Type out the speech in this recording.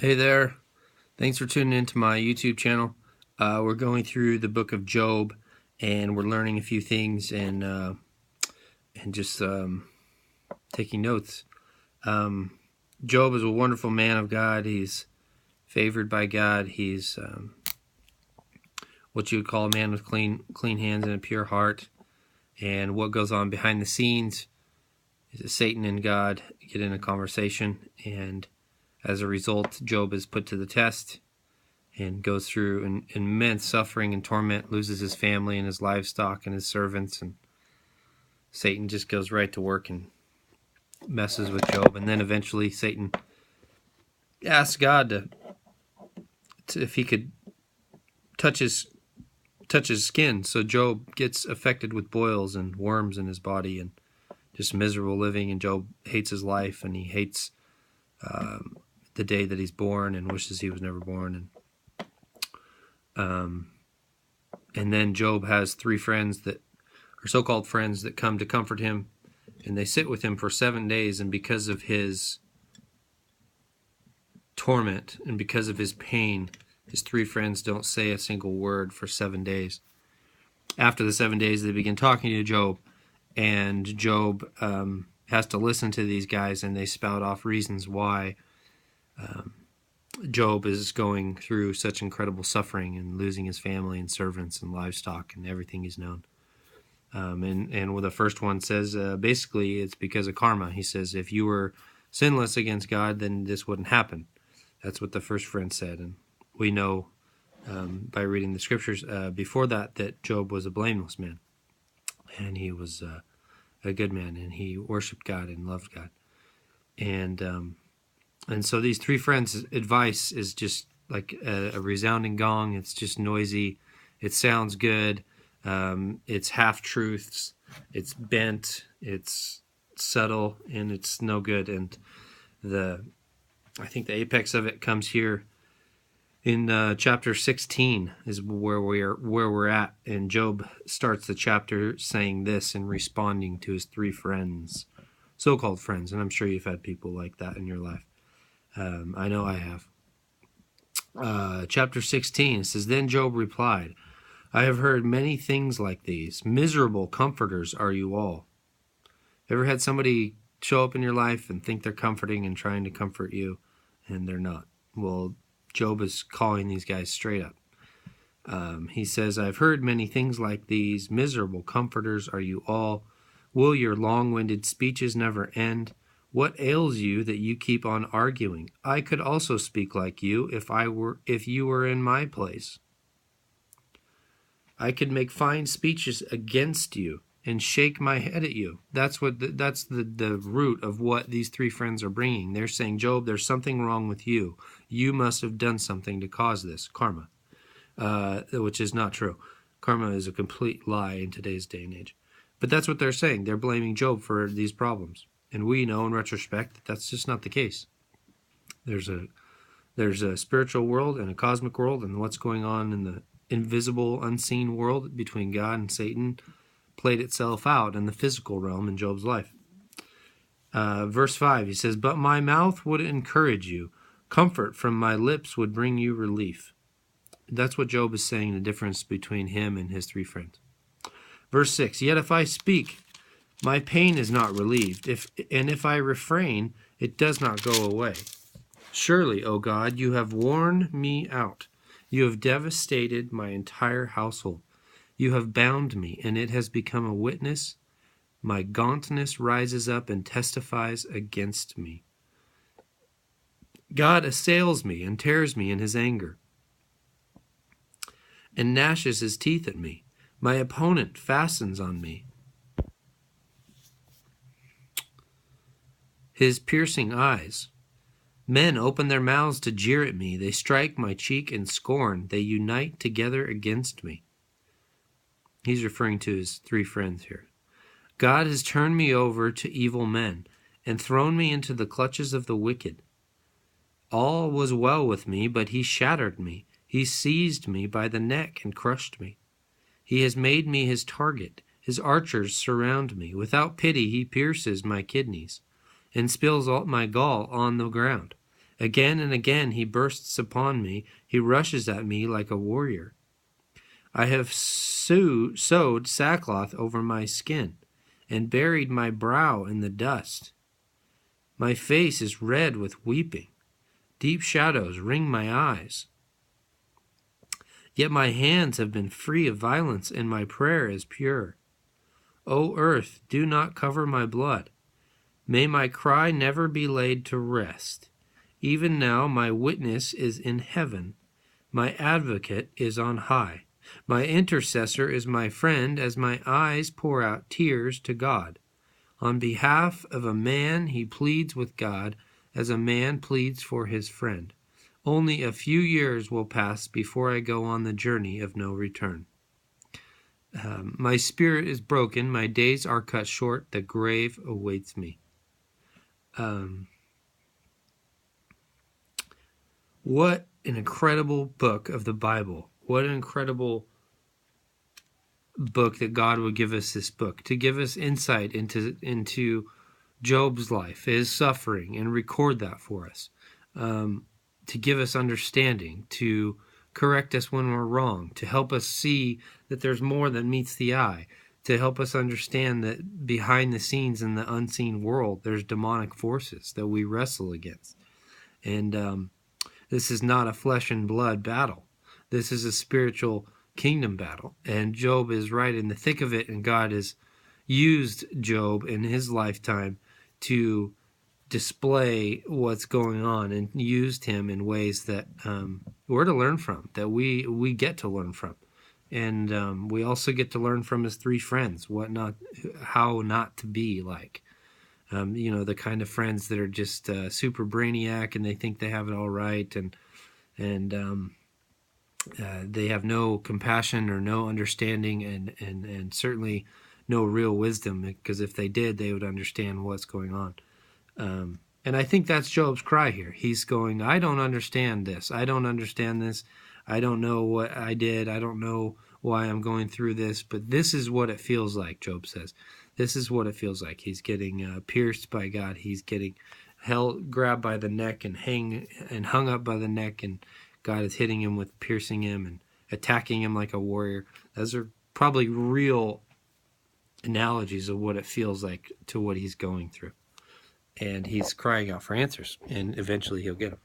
Hey there. Thanks for tuning into my YouTube channel. We're going through the book of Job, and we're learning a few things and just taking notes. Job is a wonderful man of God. He's favored by God. He's what you would call a man with clean hands and a pure heart. And what goes on behind the scenes is that Satan and God get in a conversation, and as a result, Job is put to the test and goes through an immense suffering and torment, loses his family and his livestock and his servants, and Satan just goes right to work and messes with Job. And then eventually Satan asks God to if he could touch his skin. So Job gets affected with boils and worms in his body and just miserable living, and Job hates his life, and he hates the day that he's born and wishes he was never born. And then Job has three friends that are so-called friends that come to comfort him, and they sit with him for 7 days. And because of his torment and because of his pain, his three friends don't say a single word for 7 days. After the 7 days, they begin talking to Job, and Job has to listen to these guys, and they spout off reasons why Job is going through such incredible suffering and losing his family and servants and livestock and everything he's known. And the first one says, basically, it's because of karma. He says, if you were sinless against God, then this wouldn't happen. That's what the first friend said. And we know by reading the scriptures before that Job was a blameless man. And he was a good man, and he worshiped God and loved God. And so these three friends' advice is just like a resounding gong. It's just noisy. It sounds good. It's half-truths. It's bent. It's subtle, and it's no good. And I think the apex of it comes here in chapter 16 is where we're at. And Job starts the chapter saying this and responding to his three friends, so-called friends. And I'm sure you've had people like that in your life. I know I have. Chapter 16 says, Then Job replied, I have heard many things like these. Miserable comforters are you all. Ever had somebody show up in your life and think they're comforting and trying to comfort you, and they're not? Well, Job is calling these guys straight up. He says, I've heard many things like these. Miserable comforters are you all. Will your long-winded speeches never end? What ails you that you keep on arguing? I could also speak like you if you were in my place. I could make fine speeches against you and shake my head at you. That's the root of what these three friends are bringing. They're saying, Job, there's something wrong with you. You must have done something to cause this, karma, which is not true. Karma is a complete lie in today's day and age. But that's what they're saying. They're blaming Job for these problems. And we know in retrospect that that's just not the case. There's a spiritual world and a cosmic world, and what's going on in the invisible, unseen world between God and Satan played itself out in the physical realm in Job's life. Verse 5, he says, But my mouth would encourage you. Comfort from my lips would bring you relief. That's what Job is saying, the difference between him and his three friends. Verse 6, Yet if I speak, my pain is not relieved, and if I refrain, it does not go away. Surely, O God, you have worn me out. You have devastated my entire household. You have bound me, and it has become a witness. My gauntness rises up and testifies against me. God assails me and tears me in his anger, and gnashes his teeth at me. My opponent fastens on me his piercing eyes. Men open their mouths to jeer at me. They strike my cheek in scorn. They unite together against me. He's referring to his three friends here. God has turned me over to evil men and thrown me into the clutches of the wicked. All was well with me, but he shattered me. He seized me by the neck and crushed me. He has made me his target. His archers surround me. Without pity, he pierces my kidneys and spills all my gall on the ground. Again and again he bursts upon me. He rushes at me like a warrior. I have sewed sackcloth over my skin and buried my brow in the dust. My face is red with weeping. Deep shadows ring my eyes. Yet my hands have been free of violence, and my prayer is pure. O earth, do not cover my blood. May my cry never be laid to rest. Even now my witness is in heaven. My advocate is on high. My intercessor is my friend as my eyes pour out tears to God. On behalf of a man he pleads with God as a man pleads for his friend. Only a few years will pass before I go on the journey of no return. My spirit is broken, my days are cut short, the grave awaits me. What an incredible book of the Bible. What an incredible book that God would give us this book, to give us insight into Job's life, his suffering, and record that for us, to give us understanding, to correct us when we're wrong, to help us see that there's more than meets the eye, to help us understand that behind the scenes in the unseen world, there's demonic forces that we wrestle against. And this is not a flesh and blood battle. This is a spiritual kingdom battle. And Job is right in the thick of it, and God has used Job in his lifetime to display what's going on, and used him in ways that we're to learn from, that we get to learn from. And we also get to learn from his three friends, how not to be like. The kind of friends that are just super brainiac, and they think they have it all right, and they have no compassion or no understanding, and certainly no real wisdom, because if they did, they would understand what's going on. And I think that's Job's cry here. He's going, I don't understand this. I don't understand this. I don't know what I did. I don't know why I'm going through this, but this is what it feels like, Job says. This is what it feels like. He's getting pierced by God. He's getting grabbed by the neck and hung up by the neck, and God is hitting him with piercing him and attacking him like a warrior. Those are probably real analogies of what it feels like to what he's going through. And he's crying out for answers, and eventually he'll get them.